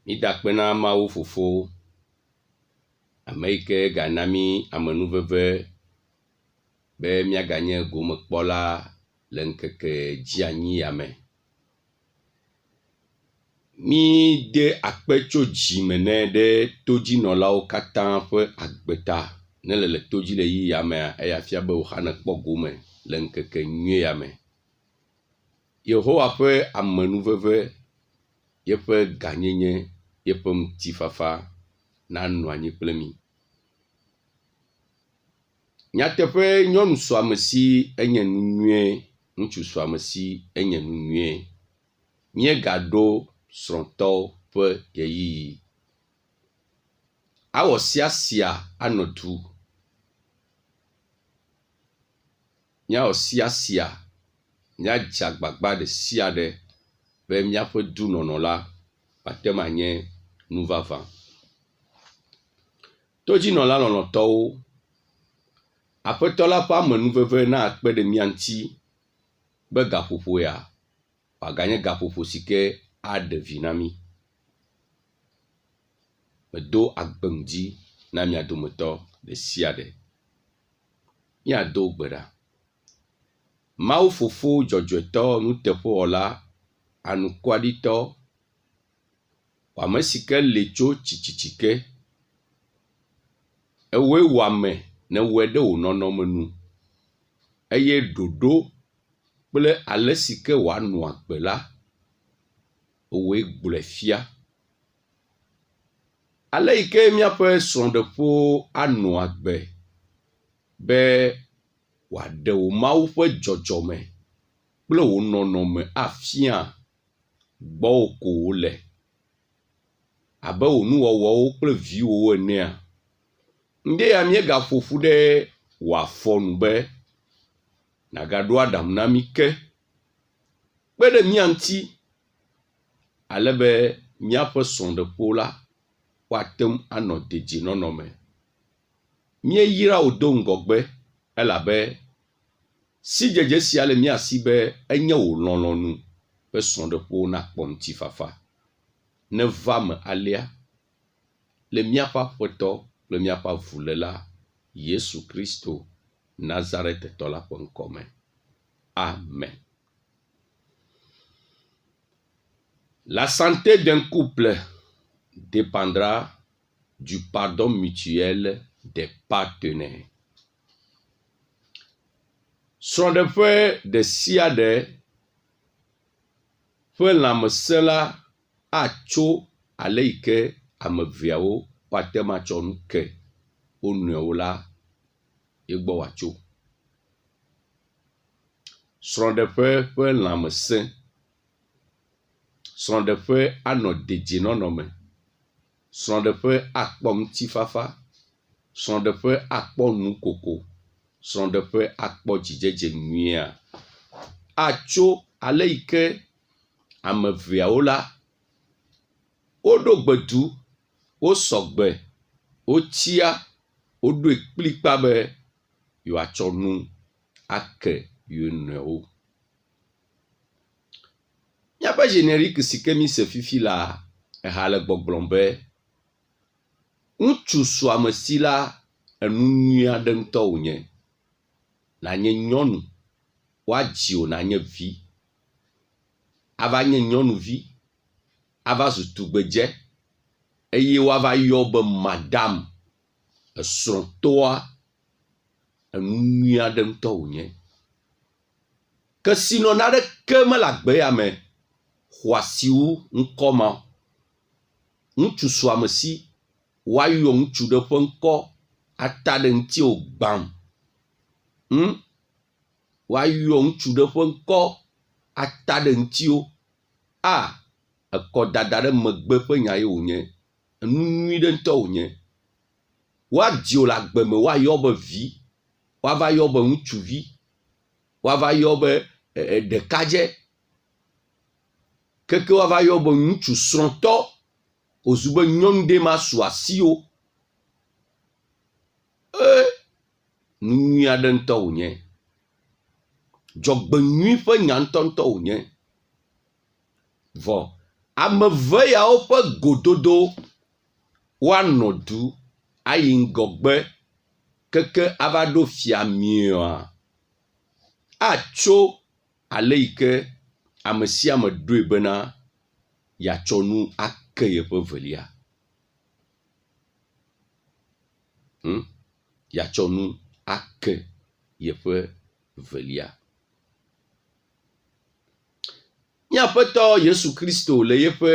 Míɖakpe na Mawu Fofo, ame yi ke gana mí amenuveve be míaganye gomekpɔla le ŋkeke dzeanyi ya me. Míde akpe tso dzime ne ɖe todzinɔlawo katã ƒe agbe ta ne le to dzi le yi ya mea, eya fia be woxane kpɔ gome le ŋkeke nyui ya me. Yehowa ƒe amenuveve, yeƒe gãnyenye, yeƒe ŋutifafa nanɔ anyi kple mí. Nyateƒe, nyɔnu sɔamesi enye nu nyuie, ŋutsu sɔamesi enye nu nyuie. Míegaɖo srɔ̃tɔwo ƒe ɣeyiɣi. Awɔ siasia anɔ du. Míawɔ siasia, míadze agbagba ɖe sia ɖe be míaƒe dunɔnɔ la woateŋu anye nu vavã. Todzinɔla lɔlɔ̃tɔwo, Aƒetɔ la ƒe amenuveve na kpe ɖe mía ŋuti be gaƒoƒo ya wòaganye gaƒoƒo si ke aɖe vi na mí. Medo agbe ŋdi na mia dometɔ ɖe sia ɖe. Míado gbe ɖa. Mawu Fofo dzɔdzɔetɔ, nuteƒewɔla, anukwaɖitɔ, ame si ke li tso tsitsitsi ke, ewoe wɔ ame ne wɔe ɖe wò nɔnɔme nu, eye ɖoɖo kple ale si ke wòanɔ agbe la, woe gblɔe fia. Ale yi ke míaƒe srɔ̃ɖeƒewo anɔ agbe be wòaɖe wò Mawu ƒe dzɔdzɔme kple wò nɔnɔme afia gbɔwò ko wòle, abe wò nuwɔwɔwo kple viwòwo enea, ŋɖe ya míegaƒo ƒu ɖe wò afɔ nu be nàgaɖo aɖaŋu na mí ke kpe ɖe mía ŋuti, ale be míaƒe srɔ̃ɖeƒewo la woateŋu anɔ dedienɔnɔ me. Míeyra wò do ŋgɔgbe elabe sidzedze sia le mía si be enye wò lɔlɔ̃nu be srɔ̃ɖeƒewo nakpɔ ŋutifafa. Neva me alea le míaƒe Aƒetɔ kple míaƒe Avuléla Yesu Kristo Nazaretitɔ la ƒe ŋkɔ me. Amen. La santé d'un couple dépendra du pardon mutuel des partenaires. Srɔ̃ɖeƒe ɖe sia ɖe ƒe lãmesẽ la atso ale yi ke ame eveawo woateŋu atsɔ nu ke wo nɔewo la yegbɔ wòatso. Srɔ̃ɖeƒe ƒe lãmesẽ, srɔ̃ɖeƒe anɔ dedienɔnɔ me, srɔ̃ɖeƒe akpɔ ŋutifafa, srɔ̃ɖeƒe akpɔ nukoko, srɔ̃ɖeƒe akpɔ dzidzedze nyuia, atso ale yi ke ame eveawo la woɖo gbedu, wosɔgbe, wotsia, woɖoe kplikpa be yewoatsɔ nu ake yewo nɔewo. Míaƒe générique si ke mi se fifi la, eha le gbɔgblɔm be ŋutsu sɔamesi la enu nyui aɖe ŋutɔ wònye. Nànye nyɔnu, woadzi wò nànye vi, ava nye nyɔnuvi, ava zu tugbedze, eye woava yɔ be madam, esrɔ̃tɔa, enu nyui aɖe ŋutɔ wònye. Kesinɔnɔ aɖeke mele agbe ya me xɔasiwu ŋkɔ ma. Ŋutsu sɔamesi woayɔ ŋutsu ɖe ƒe ŋkɔ ata ɖe ŋutiwò gbam. Woayɔ ŋutsu ɖe ƒe ŋkɔ ata ɖe ŋutiwò. Ekɔdada ɖe megbe ƒe nya ye wònye. Enu nyui ɖe ŋutɔ wònye. Woadzi wò le agbe me woayɔ be vi, woava yɔ be ŋutsuvi, woava yɔ be ɖekadze, keke woava yɔ be ŋutsu srɔ̃tɔ, wòzu be nyɔnu ɖe ma su asiwò. Nu nyui aɖe ŋutɔ wònye. Dzɔgbenyui ƒe nya ŋutɔ wònye. vɔ ame eve yawo ƒe gododo woanɔ du ayi ŋgɔgbe keke ava ɖo fia miaa atso ale yi ke ame sia ame ɖoe bena yeatsɔ nu ake yeƒe velia. Yeatsɔ nu ake yeƒe velia. Míaƒetɔ Yesu Kristo le yeƒe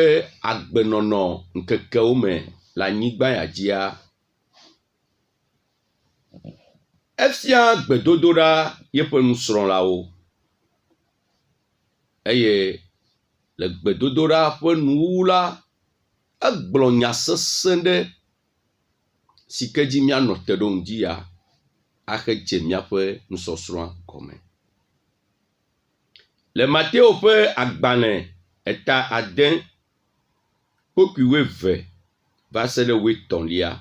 agbenɔnɔ ŋkekewo me le anyigba ya dzia, efia gbedodoɖa yeƒe nusrɔ̃lawo eye le gbedodoɖa ƒe nuwuwu la, egblɔ nya sesẽ ɖe si ke dzi míanɔ te ɖe ŋu dzi ya axe dze míaƒe nusɔsrɔ̃a gɔme. Le Mateo ƒe agbalẽ 6 kpokui 12 va se ɖe 13,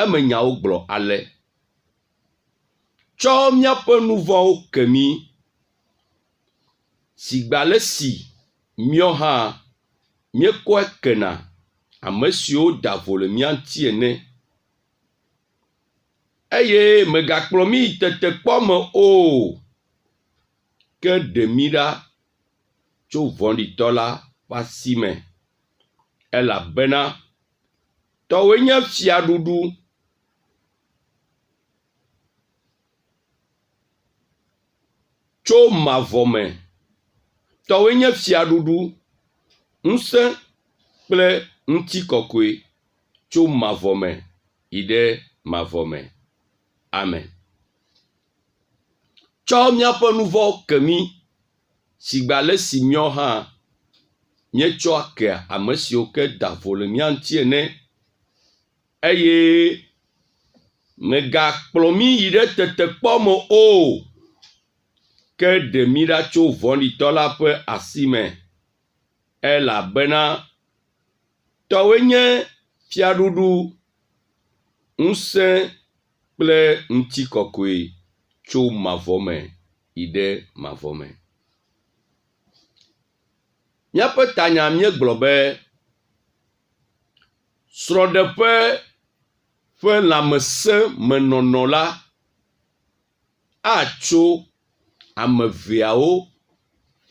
eme nyawo gblɔ ale: tsɔ míaƒe nu vɔ̃wo ke mí, si gbe ale si míɔ hã míekɔe kena ame siwo da vo le mía ŋuti ene. Eye megakplɔ mí yi tetekpɔ me o, ke ɖe mí ɖa tso vɔ̃ɖitɔ la ƒe asi me, elabena tɔwoe nye fiaɖuɖu, tso mavɔ me, tɔwoe nye fiaɖuɖu, ŋusẽ kple ŋutikɔkɔe tso mavɔ me yi ɖe mavɔ me. Amen. Tsɔ míaƒe nu vɔ̃wo ke mí, si gbe ale si míɔ hã míetsɔ akea ame siwo ke da vo le mía ŋuti ene. Eye megakplɔ mí yi ɖe tetekpɔ me o, ke ɖe mí ɖa tso vɔ̃ɖitɔ la ƒe asi me, elabena tɔwoe nye fiaɖuɖu, ŋusẽ kple ŋutikɔkɔe tso mavɔ me yi ɖe mavɔ me. Míaƒe tanya míegblɔ be srɔ̃ɖeƒe ƒe lãmesẽ menɔnɔ la atso ame eveawo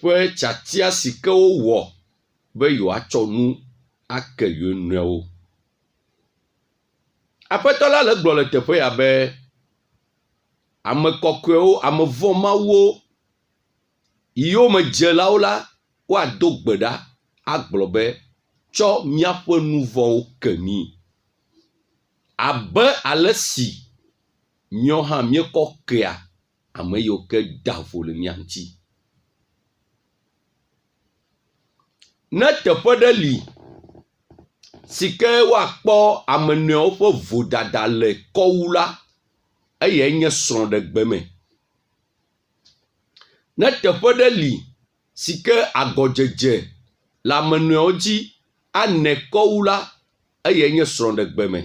ƒe tiatia si ke wowɔ be yewoatsɔ nu ake yewo nɔewo. Aƒetɔ la le gblɔ le teƒe ya be ame kɔkɔewo, ame vɔ̃ mawuwo yiwo me dzelawo la, woado gbe ɖa agblɔ be tsɔ míaƒe nu vɔ̃wo ke mí, abe ale si míɔ hã míekɔ kea ame yiwo ke da vo le mía ŋuti. Ne teƒe ɖe li si ke woakpɔ ame nɔewo ƒe vodada le kɔwu la, eye enye srɔ̃ɖegbe me. Ne teƒe ɖe li si ke agɔdzedze le ame nɔewo dzi ane kɔwu la, eye enye srɔ̃ɖegbe me.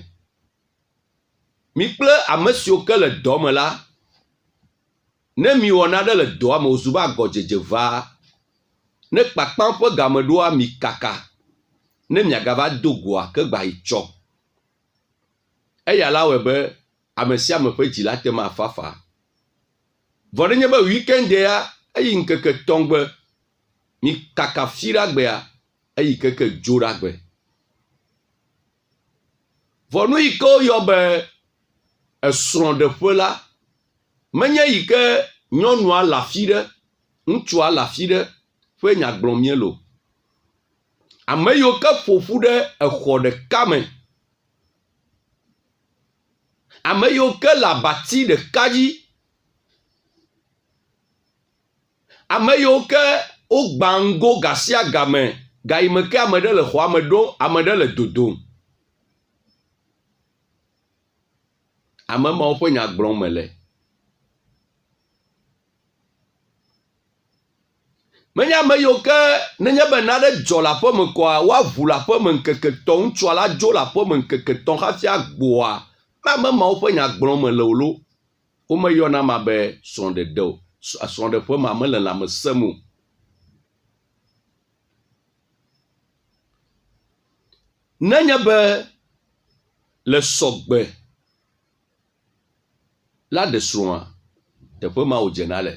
Mi kple ame siwo ke le dɔ me la, ne mi wɔ nane le dɔa me wòzu be agɔdzedze va, ne kpakpã ƒe gameɖoa mi kaka, ne miagava do goa ke gba yi tsɔ. Eya la wɔe be ame sia ame ƒe dzi la tem afafa. Vɔ ne nye be weekendea eyi ŋkeke tɔŋgbe, mi kaka fi ɖa gbea eyi keke dzo ɖa gbe. Vɔ nu yi ke woyɔ be esrɔ̃ɖeƒe la, menye yi ke nyɔnua le afi ɖe, ŋutsua le afi ɖe ƒe nya gblɔm mie lo. Ame yiwo ke ƒoƒu ɖe exɔ ɖeka me, ame yiwo ke le abati ɖeka dzi, ame yiwo ke wogba ŋgo ga sia ga me, ga yi me ke ame ɖe le xɔa me ɖom, ame ɖe le dodom. Ame mawo ƒe nya gblɔm mele. Menye ame yiwo ke nenye be nane dzɔ le aƒe me kɔa, woaʋu le aƒe me ŋkeke tɔ̃, ŋutsua la dzo le aƒe me ŋkeke tɔ̃ hafi agboa, ame mawo ƒe nya gblɔm mele o lo. Womeyɔna ma be srɔ̃ɖeɖe o, srɔ̃ɖeƒe ma mele lãmesẽm o. nenye be le sɔgbe la ɖe srɔ̃a teƒe ma wò dzena le.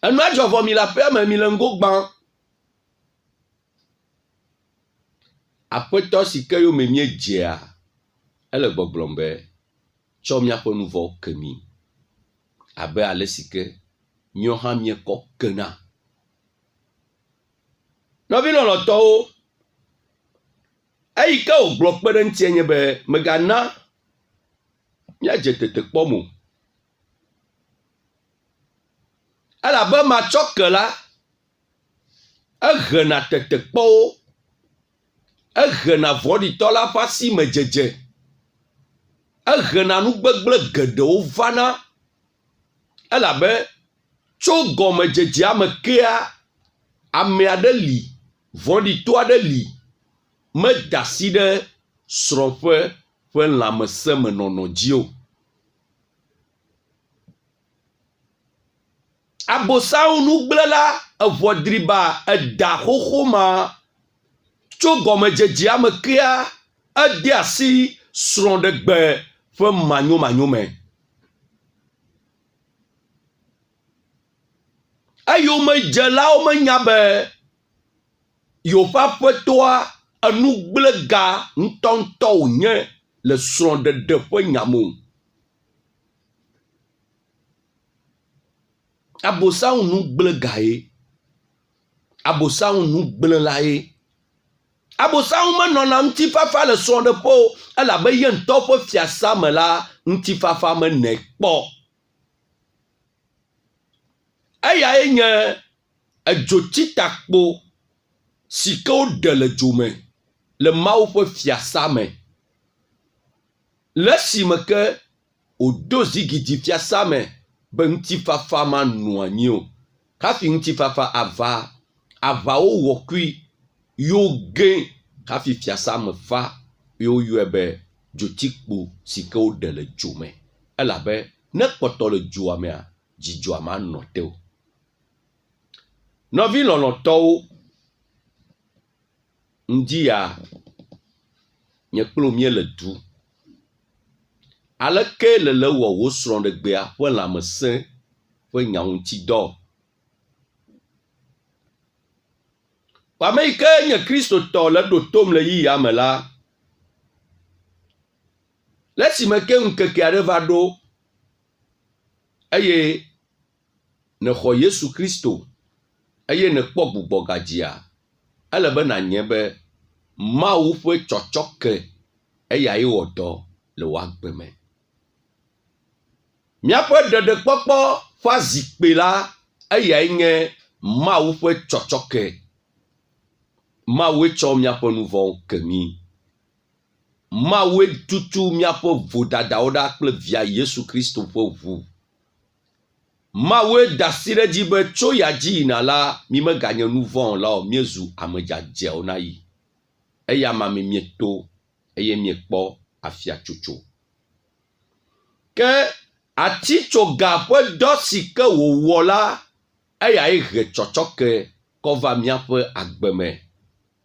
Enua dzɔ vɔ mi le aƒea me mi le ŋgo gbã. Aƒetɔ si ke yome míedzea ele gbɔgblɔm be tsɔ míaƒe nu vɔ ke mi abe ale si ke míawo hã míekɔ kena. Nɔvi lɔlɔtɔwo, eyi ke wògblɔ kpe ɖe ŋutie nye be megana míadze tetekpɔ mo. Elabe matsɔ ke la, eghena tetekpɔwo, eghena vɔ̃ɖitɔ la ƒe asi me dzedze, eghena nugbegblẽ geɖewo vana, elabe tso gɔmedzedzea me kea ame aɖe li, vɔ̃ɖitɔ aɖe li, meda asi ɖe srɔ̃ƒe ƒe lãmesẽmenɔnɔ dzi o. Abosaŋu nugblẽla eʋɔdriba eda xoxoma tso gɔmedzedzea me kea ede asi srɔ̃ɖegbe ƒe manyomanyome. Eyomedzelawo menya be yewoƒe aƒetɔa enugblẽga ŋutɔŋutɔ wònye le srɔ̃ɖeɖe ƒe nyamo. Abosaŋu nugblẽgae, abosaŋu nugblẽlae. Abosaŋu menɔna ŋutifafa le srɔ̃ɖeƒe o, elabe ye ŋutɔ ƒe fiasa me la ŋutifafa menɛ kpɔ. Eyae nye edzotsitakpo si ke woɖe le dzo me le Mawu ƒe fiasa me. Le esime ke wòdo zigidi fiasa me be ŋutifafa manɔ anyi o. Hafi ŋutifafa ava, aʋawo wɔ kui yewo gẽ hafi fiasa me fa, ye woyɔe be dzotsikpo si ke woɖe le dzo me. Elabe ne kpɔtɔ le dzoa mea, dzidzɔa manɔ te o. Nɔvi lɔlɔtɔwo, ŋdi ya nye kplo míele du. Aleke le wɔ wo srɔ̃ɖegbea ƒe lãmesẽ ƒe nyaŋutidɔ. Ame yi ke nye kristotɔ le ɖotom le yiyia me la, le esime ke ŋkeke aɖe va ɖo eye nexɔ Yesu Kristo eye nekpɔ gbugbɔ gadzia, ele be nanye be Mawu ƒe tsɔtsɔke eyae wɔ dɔ le wòagbe me. Míaƒe ɖeɖekpɔkpɔ ƒe azikpe la eyae nye Mawu ƒe tsɔtsɔke. Mawue tsɔ míaƒe nu vɔ̃wo ke mí. Mawue tutu míaƒe vodadawo ɖa kple via Yesu Kristo ƒe ʋu. Mawue da asi ɖe dzi be tso ya dzi yina la, mi meganye nu vɔ̃ la o, míezu ame dzadzeawo na yi. Eya ma mi mieto eye miekpɔ afia tsotso. Ke atitsoga ƒe dɔ si ke wòwɔ la, eyae he tsɔtsɔke kɔ va míaƒe agbe me.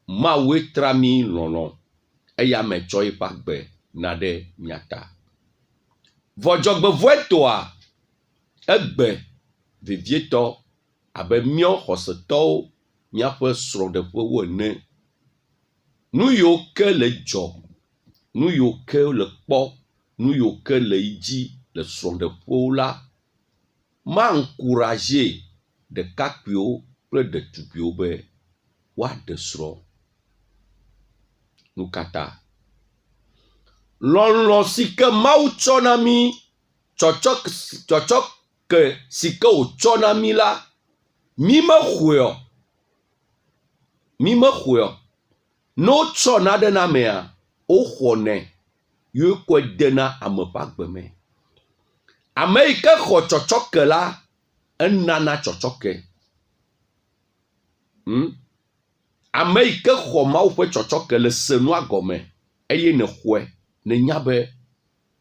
Mawue tra mí lɔlɔ, eya me tsɔ eƒe agbe na ɖe mía ta. Vɔdzɔgbevɔe tɔa, egbe vevietɔ abe míɔ xɔsetɔwo míaƒe srɔ̃ɖeƒewo ene. Nu yiwo ke le dzɔ, nu yiwo ke le kpɔ, nu yiwo ke le yi dzi le srɔ̃ɖeƒewo la, maŋkurazie ɖekakpuiwo kple ɖetugbiwo be woaɖe srɔ̃. Nu katã. Lɔlɔ̃ si ke Mawu tsɔ na mí, tsɔtsɔke si ke wòtsɔ na mí la, mí mexɔe. Ne wotsɔ naɖe na mea, woxɔnɛ, ye kɔe de na ame ƒe agbe me. Ame yi ke xɔ tsɔtsɔke la, enana tsɔtsɔke. Ame yi ke xɔ Mawu ƒe tsɔtsɔke le se nua gɔme eye nexɔe, nenya be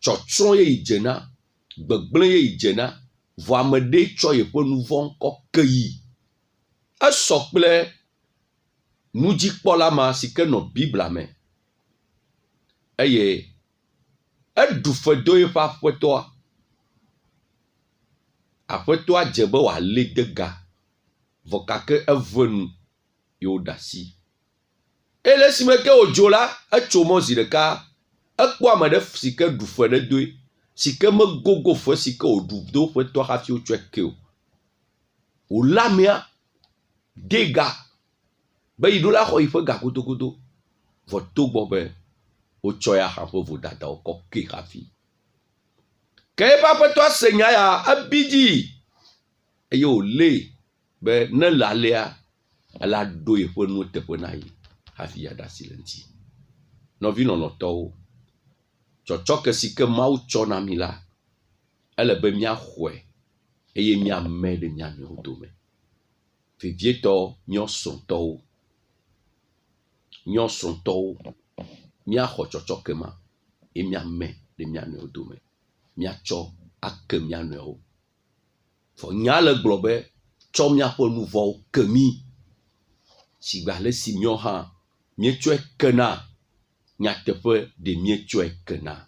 tsɔtsrɔ̃ ye yi dzena, gbegblẽ ye yi dzena, vɔ ame ɖe tsɔ yeƒe nu vɔ̃ kɔ ke yi. Esɔ kple nudzikpɔla ma si ke nɔ Biblia me eye eɖu fe do eƒe aƒetɔa. Aƒetɔa dze be wòalé de ga vɔ gake eve nu ye woɖe asi. Eye le esime ke wòdzo la, etso mɔ zi ɖeka, ekpɔ ame ɖe si ke ɖu fe ɖe doe, si ke megogo fe si ke wòɖu do ƒetɔa hafi wotsɔe ke o. Wòlé amea de ga be yi ɖo la xɔ yi ƒe ga kotokoto vɔ togbɔ be wotsɔ ya hã ƒe vodadawo kɔ ke hafi. Ke eƒe aƒetɔa se nya ya ebi dzi eye wòlée be ne le alea ela ɖo yeƒe nuwo teƒe na yi hafi yeaɖe asi le ŋuti. Nɔvi lɔlɔ̃tɔwo, tsɔtsɔke si ke Mawu tsɔ na mi la, ele be míaxɔe eye míame ɖe mía nɔewo dome. Vevietɔ míasrɔ̃tɔwo, míaxɔ tsɔtsɔke ma eye míame ɖe mía nɔewo dome. Míatsɔ ake mía nɔewo. Vɔ nya le gblɔ be tsɔ míaƒe nu vɔwo ke mí. Sigba le si míawo hã míetsɔe kena, nyateƒe ɖe míetsɔe kena.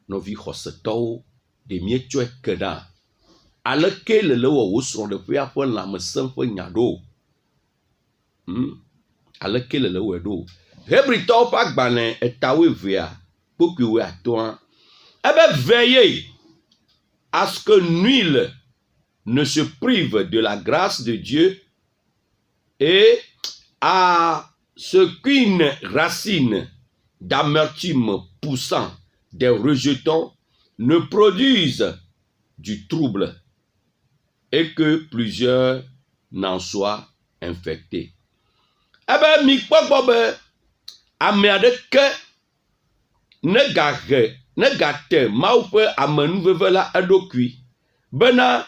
Nɔvi xɔsetɔwo ɖe míetsɔe kena. Aleke le wɔ wo srɔ̃ɖeƒea ƒe lãmesẽ ƒe nya ɖo? Aleke le wɔe ɖo? Hebritɔwo ƒe agbalẽ 3:25 ebe veillez à ce que nul ne se prive de la grâce de Dieu et à ce qu'une racine d'amertume poussant des rejetons ne produise du trouble et que plusieurs n'en soient infectés. Ebe mi kpɔgbɔ be ame aɖeke negate Mawu ƒe amenuveve la eɖokui bena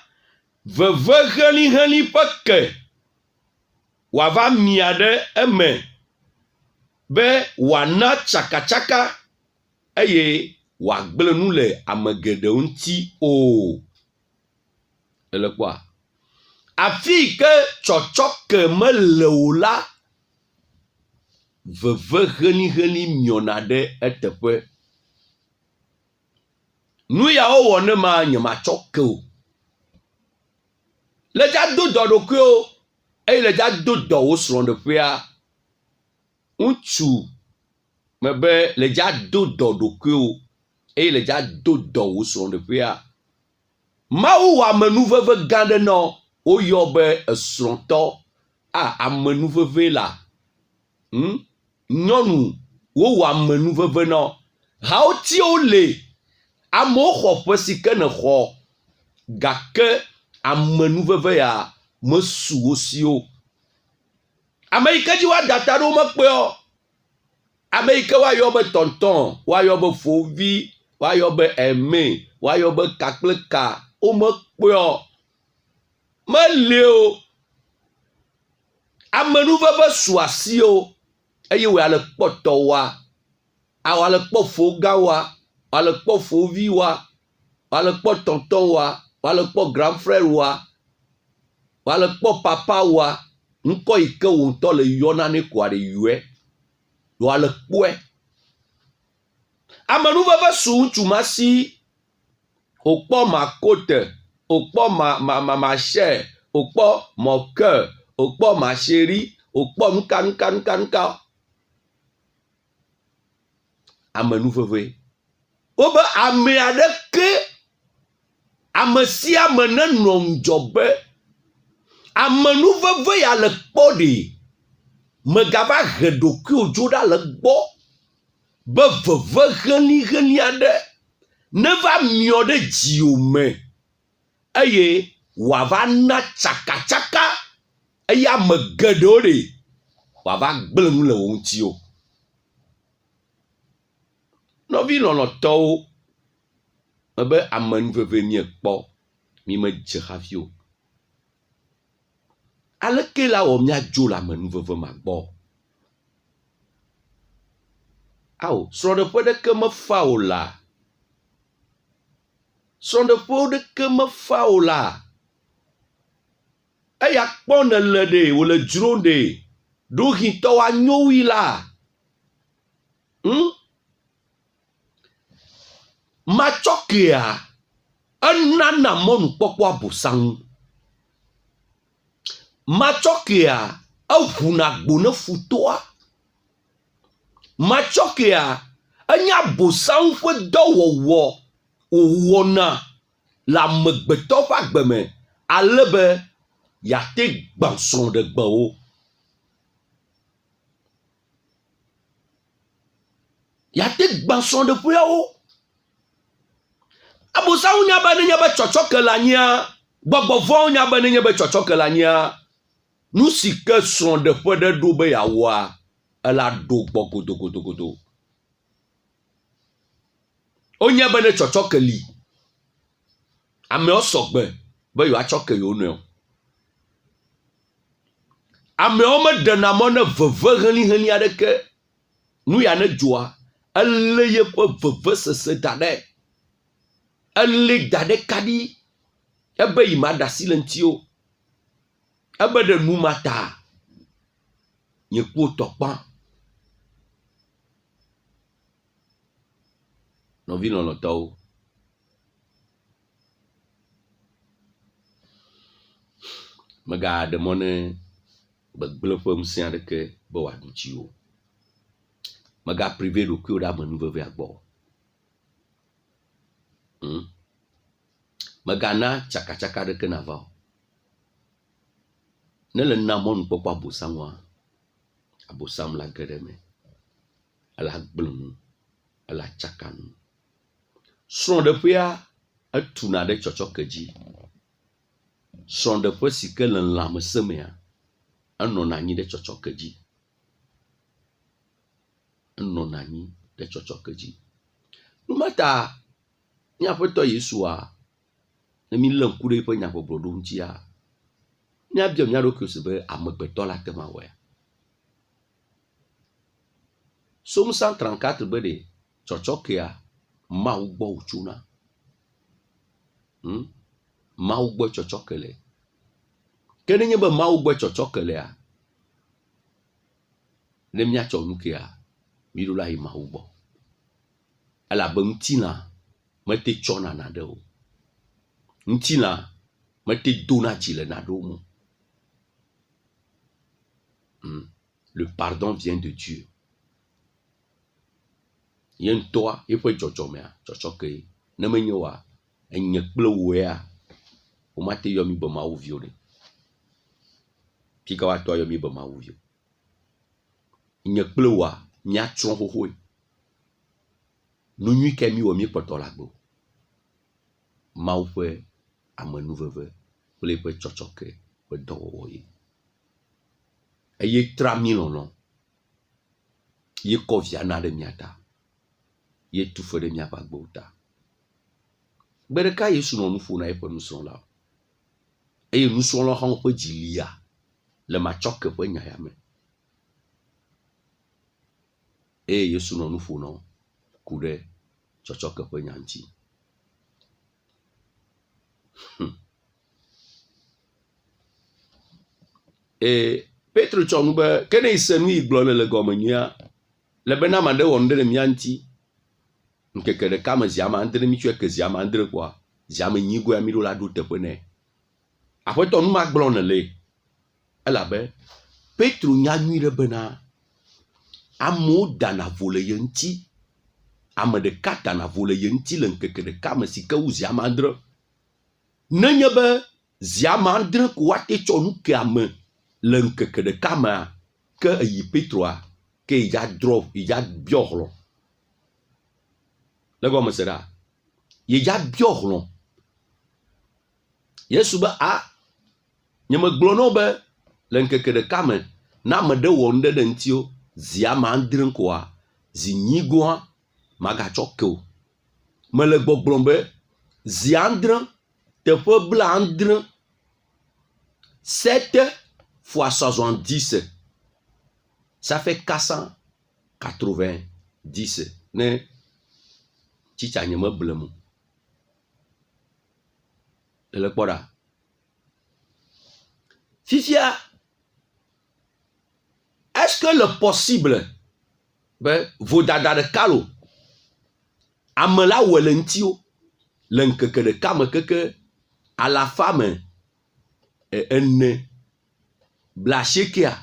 veve helĩhelĩ ƒe ke wòava mia ɖe eme be wòana tsakatsaka eye wòagblẽ nu le ame geɖewo ŋuti o. Ele kpɔa, afi yi ke tsɔtsɔke mele o la, veve helĩhelĩ miona ɖe eteƒe. Nu yawo wɔ ne ma nye matsɔ ke o. Le dza do dɔ ɖokuiwo eye le dza do dɔ wo srɔ̃ɖeƒea. Ŋutsu mebe le dza do dɔ ɖokuiwo eye le dza do dɔ wo srɔ̃ɖeƒea. Mawu wɔ amenuveve gã aɖe nɔ woyɔ be esrɔ̃tɔ. Amenuveve la. Nyɔnu wowɔ amenuveve nɔ. Hawutiwo le. Amewo xɔ ƒe si ke ne xɔ gake amenuveve ya mesu wo siwo. Ame yi ke dzi woada ta ɖo mekpe o. Ame yi ke woayɔ be tɔntɔn, woayɔ be fovi, woayɔ be eme, woayɔ be kakple ka, womekpe o. Mele o. Amenuveve su asi o eye wòale kpɔ tɔwoa, wòale kpɔ fogãwoa, wòale kpɔ foviwoa, wòale kpɔ tɔntɔwoa, wòale kpɔ grand frère woa, wòale kpɔ papa woa, ŋkɔ yi ke wò ŋutɔ le yɔna ne ko aɖe yɔe, wòale kpɔe. Amenuveve su ŋutsu ma si, wòkpɔ makote, wòkpɔ machè, wòkpɔ mɔke, wòkpɔ macheri, wòkpɔ nuka. Amenuveve. Wobe ame aɖeke, ame sia ame ne nɔ ŋdzɔ be amenuveve ya le kpɔ ɖe megava he ɖokuiwo dzo ɖa le gbɔ be veve helĩhelĩ aɖe neva miɔ ɖe dziwo me eye wòava na tsakatsaka eye ame geɖewo ɖe wòava gblẽ nu le wo ŋuti o. Nɔvi lɔlɔ̃tɔwo, mebe amenuveve miekpɔ, mi medze hafi o. Aleke la wɔ míadzo le amenuveve ma gbɔ? Srɔ̃ɖeƒe ɖeke mefa o la. Srɔ̃ɖeƒewo ɖeke mefa o la. Eya kpɔ nele ɖe, wòle dzro ɖe. ɖohitɔ wa nyowi la matsɔkea enana mɔnukpɔkpɔ abosaŋu matsɔkea eʋuna gbo ne futoa matsɔkea enye abosaŋu ƒe dɔwɔwɔ wòwɔna le amegbetɔ ƒe agbe me ale be yate gbã srɔ̃ɖegbewo. Yate gbã srɔ̃ɖeƒeawo. Abosaŋu nya be nenye be tsɔtsɔke le anyia, gbɔgbɔ vɔ̃wo nya be nenye be tsɔtsɔke le anyia, nu si ke srɔ̃ɖeƒe ɖe ɖo be yeawɔa, ela ɖo gbɔ godogodogodo. Wonye be ne tsɔtsɔke li, amewo sɔgbe be yewoatsɔke yewo nɔewo. Amewo meɖena mɔ ne veve helĩhelĩ aɖeke. Nu ya ne dzɔa, elé yeƒe vevesese da ɖe. Elé da ɖe kaɖi ebe yi ma ɖe asi le ŋuti o. Ebe ɖe nu ma ta nye kpo tɔkpa. Nɔvi lɔlɔ̃tɔwo, megaɖe mɔ ne gbegblẽ ƒe ŋusẽ aɖeke be wòaɖu tsi o. Megaprive ɖokuiwo ɖe ame nuvevea gbɔ. Megana tsakatsaka aɖeke nava o. Ne le na mɔnukpɔkpɔ abosaŋua, abosaŋu la ge ɖe me. Ela gblẽ nu, ela tsaka nu. Srɔ̃ɖeƒea etuna ɖe tsɔtsɔke dzi. Srɔ̃ɖeƒe si ke le lãmesẽ mea, enɔna anyi ɖe tsɔtsɔke dzi. Enɔna anyi ɖe tsɔtsɔke dzi. Numata míaƒe Tɔ Yesua, ne mílé ŋku ɖe eƒe nyagbɔgblɔ ɖo ŋutia, míabia mía ɖokui si be amegbetɔ la te ŋu awɔe. Psaume 134 be ɖe tsɔtsɔkea Mawu gbɔ wòtsona. Mawu gbɔ tsɔtsɔke le. Ke nenye be Mawu gbɔ tsɔtsɔke lea, ne míatsɔ nu kea, míɖo la yi Mawu gbɔ. Elabe ŋutilã mete tsɔna naɖe o. Ŋutilã mete dona dzi le naɖewo me. Le pardon vient de Dieu. Ye ŋutɔa yeƒe dzɔdzɔmea tsɔtsɔke. Ne menye wa, enye kple wòea, womate yɔ mí be Mawu viwo ɖe. Fika woatɔ yɔ mí be Mawu viwo. Nye kple wòa míatsrɔ̃ xoxoe. Nu nyui ke mí wɔ mí kpɔtɔ la gbe. Mawu ƒe amenuveve kple eƒe tsɔtsɔke ƒe dɔwɔwɔ ye. Eye tra mí lɔlɔ̃. Ye kɔ via na ɖe mía ta. Ye tu fe ɖe míaƒe agbewo ta. Gbe ɖeka Yesu nɔ nu ƒo na eƒe nusrɔ̃lawo. Eye nusrɔ̃lawo hã woƒe dzi lia le matsɔke ƒe nya ya me. Eye Yesu nɔ nu ƒo na wo ku ɖe tsɔtsɔke ƒe nya ŋuti. Petro tsɔ nu be ke ne se nu yi gblɔ le gɔme nyuia, le bena ame aɖe wɔ nu ɖe le mía ŋuti, ŋkeke ɖeka me zi ame andre mí tsɔe ke zi ame andre kɔa, zi ame nyigoe mí ɖo la ɖo teƒe nɛ. Aƒetɔ nu ma gblɔ ne le. Elabe Petro nya nyui ɖe bena amewo dana vo le ye ŋuti. Ame ɖeka dana vo le ye ŋuti le ŋkeke ɖeka me si ke wu zi ame andre. Nenye be zi ame andre ko woate tsɔ nu ke ame le ŋkeke ɖeka mea, ke eyi Petroa ke yi dza biɔ hlɔ̃. Le gɔme se ɖa. Yi dza biɔ hlɔ̃. Yesu be nye megblɔ na wo be le ŋkeke ɖeka me, na ame ɖe wɔ nu ɖe ŋutio, zi ame andre koa, zi nyigoa magatsɔ ke o. Mele gbɔgblɔm be zi andre teƒe bla andre 7 fois 70. Ça fait 490. Ne tsitsa nye me ble mo. Ele kpɔ ɖa. Fifia que le possible be vodada ɖeka lo ame la wɔ le ŋuti le ŋkeke ɖeka me keke alafa me ene bla asiekea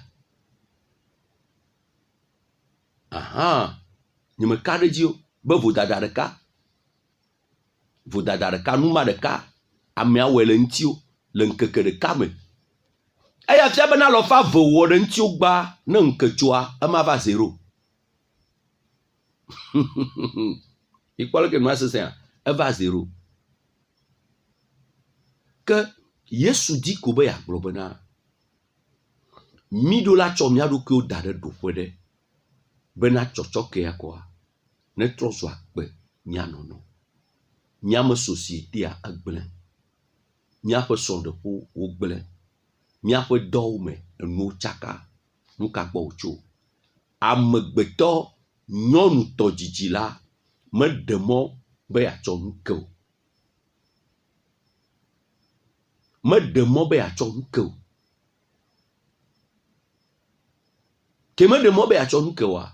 nye me ka ɖe dzi o be vodada ɖeka numa ɖeka amea wɔ le ŋuti le ŋkeke ɖeka me eya fia bena alɔfa ve wɔ ɖe ŋuti gba ne ŋketsoa ema va 0 ikpɔ leke nua sesea eva 0 ke Yesu di ko be yagblɔ bena mi ɖo la tsɔ mia ɖokuiwo da ɖe ɖoƒe ɖe bena tsɔtsɔke ya kɔa netrɔ zu akpe mia nɔnɔ miame societea egblẽ miaƒe srɔ̃ɖeƒewo wogblẽ miaƒe dɔwo me enuwo tsaka nu ka gbɔ wotso amegbetɔ nyɔnu tɔdzidzi la meɖe mɔ be yeatsɔ nu ke o ke meɖe mɔ be yeatsɔ nu ke oa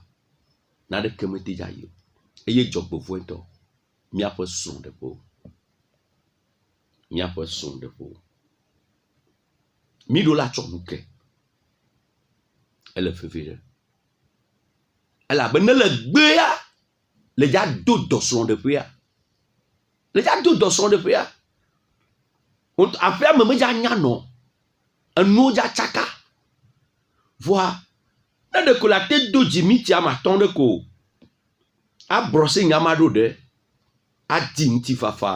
naɖeke mete dza yi o eye dzɔgbevɔ̃e ŋutɔ miaƒe srɔ̃ɖeƒewo mi ɖo la tsɔ nu ke ele fefe ɖe elabena le gbea le dza do dɔ srɔ̃ɖeƒea aƒea me medza nya nɔ enuwo dza tsaka vɔa ne ɖeko le ate do dzimitia matɔ̃ ɖe ko abrɔse nyama ɖo ɖe adi ŋutifafa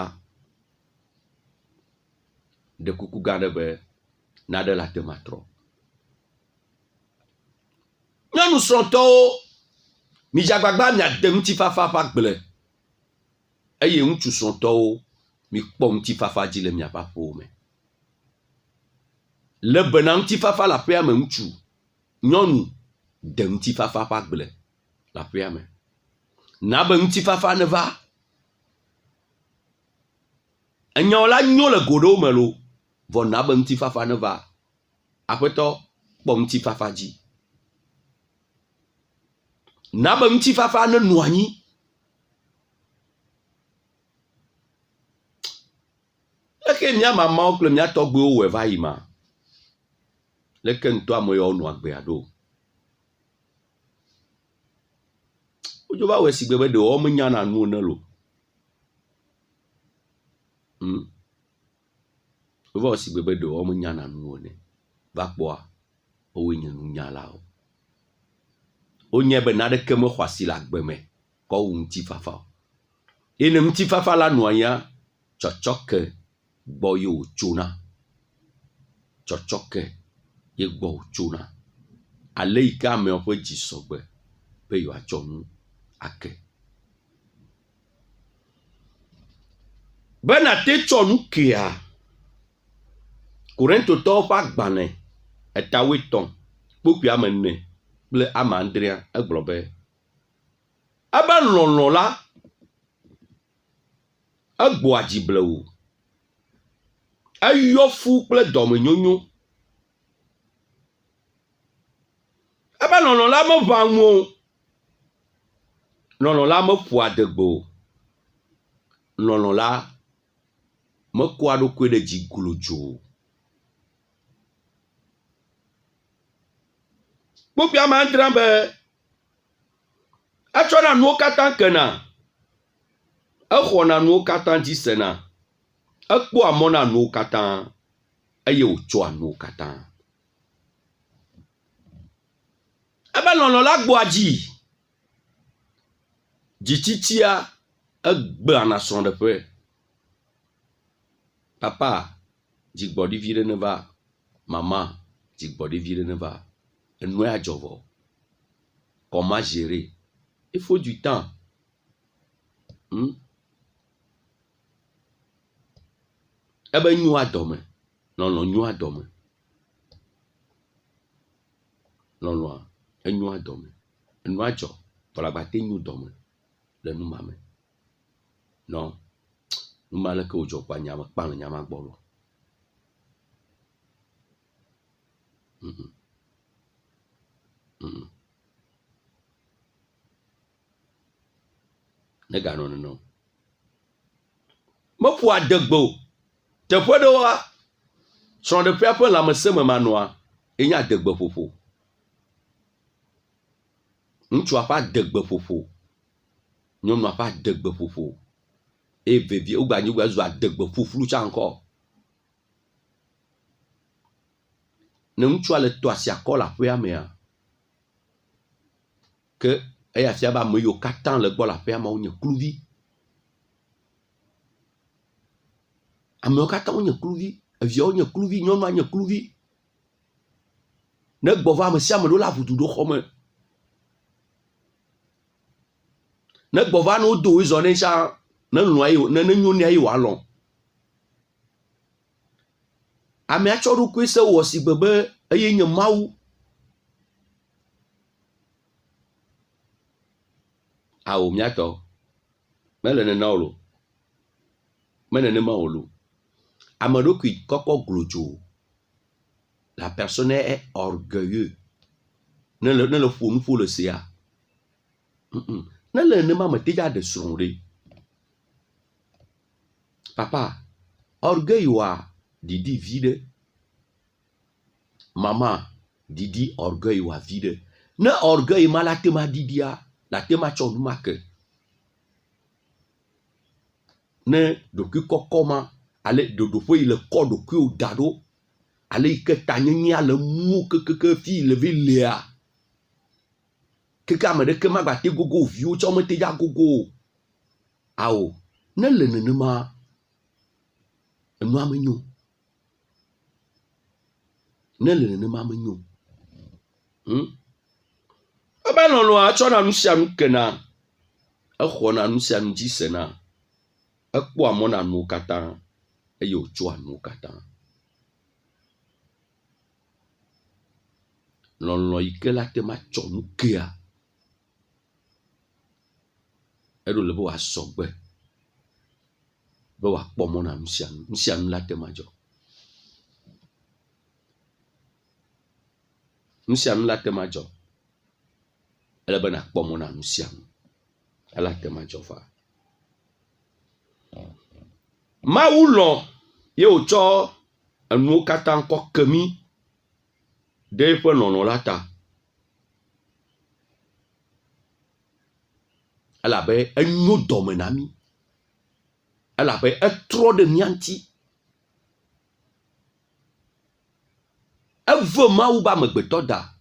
ɖe kuku gã ɖe be naɖe la te matrɔ nyɔnu srɔ̃tɔwo midze agbagba miade ŋutifafa ƒe agble eye ŋutsu srɔ̃tɔwo mikpɔ ŋutifafa dzi le miaƒe aƒewo me le bena ŋutifafa le aƒea me ŋutsu nyɔnu de ŋutifafa ƒe agble le aƒea me na be ŋutifafa neva enyawo la nyo le goɖewo me lo vɔ na be ŋutifafa neva aƒetɔ kpɔ ŋutifafa dzi na be ŋutifafa nenɔ anyi leke mia mamawo kple mia tɔgbewo wɔe va yi ma leke ŋutɔ ame yawo nɔ agbea ɖo wodzo va wɔ sigbe be ɖewo menya na nuwo ne lo wova wɔ sigbe be ɖewo menya na nuwo ne va kpɔa wowoe nye nunyalawo wonye be naɖeke me xɔ asi le agbe me kɔ wu ŋutifafa o ye ne ŋutifafa la nɔ anyia tsɔtsɔke gbɔ ye wòtsona ale yi ke amewo ƒe dzi sɔgbe be yewoatsɔ nu ake be nate tsɔ nu kea Korintotɔwo ƒe agbalẽ 3:4 kple 9 egblɔ be ebe lɔlɔ̃ la egbɔa dzi blewu eyɔ fu kple dɔmenyonyo ebe lɔlɔ̃ la meʋã ŋu o lɔlɔ̃ la meƒoa adegbe o lɔlɔ̃ la mekoa ɖokui ɖe dzi glodzo o kpukpui 9 be etsɔna nuwo katã kena exɔna nuwo katã dzi sena ekpɔa mɔ na nuwo katã eye wòtsɔa nuwo katã ebe lɔlɔ̃ la gbɔa dzi dzitsitsia egbeana srɔ̃ɖeƒe papa dzigbɔɖi vi ɖe neva mama dzigbɔɖi vi ɖe neva enua adzɔ vɔ comment gérer il faut du temps ebe nyoa dɔme lɔlɔ̃ nyoa dɔme lɔlɔ̃a enyoa dɔme enua dzɔ tɔlagbate nyo dɔme le numa me non numa leke wodzɔ kpa nyame kpa le nyama gbɔ lo ne ganɔ nenɔ meƒo adegbe o teƒe ɖewoa srɔ̃ɖeƒea ƒe lãmesẽ me manɔa enye adegbe ƒoƒo ŋutsua ƒe adegbe ƒoƒo nyɔnua ƒe adegbe ƒoƒo eye vevie wogbanyigba zu adegbe ƒuƒlu tsa ŋkɔ ne ŋutsua le to asi akɔ le aƒea mea ke eya fia be ame yiwo katã le gbɔ le aƒea me wonye kluvi amewo katã wonye kluvi eviawo nye kluvi nyɔnua nye kluvi ne gbɔ va ame sia ame ɖo le avudu ɖo xɔ me ne gbɔ va ne wodo wo zɔ ne sa ne lɔa yi ne nyo ne yi woalɔ amea tsɔ ɖokui se wɔ si gbe be eye nye Mawu awo miatɔ mele nena o lo mele nenema o lo ame ɖokui kɔkɔ glodzo la personne est orgueilleux ne le ƒo nu ƒo le sea ne le nenema me teja de srɔ̃ ɖe papa orgueil wa didi viɖe mama didi orgueil wa viɖe ne orgueil ma la tema didia la tema tsɔ nu ma ke ne ɖokui kɔkɔ ma ale ɖoɖoƒe yi le kɔ ɖokuiwo da ɖo ale yi ke tanyenya le mu kekeke fi le vi lea keke ame ɖeke ma gbate gogo viwo tsɔ mete dza gogo awo ne le nenema enua menyo ne le nenema menyo ebe lɔlɔa tsɔna nu sia nu kena exɔna nu sia nu dzi sena ekpɔa mɔ na nuwo katã eye wòtsoa nuwo katã lɔlɔ yi ke la te ma tsɔ nu kea eɖo le be wòasɔ gbe be wòakpɔ mɔ na nu sia nu la te ma dzɔ nu sia nu la te ma dzɔ ele be nakpɔ mɔ na nu sia nu ela te ma dzɔ fa Mawu lɔ ye wòtsɔ enuwo katã kɔ kemi ɖe eƒe lɔlɔ la ta elabe enyo dɔme na mí elabe etrɔ ɖe mía ŋuti eve Mawu be amegbetɔ da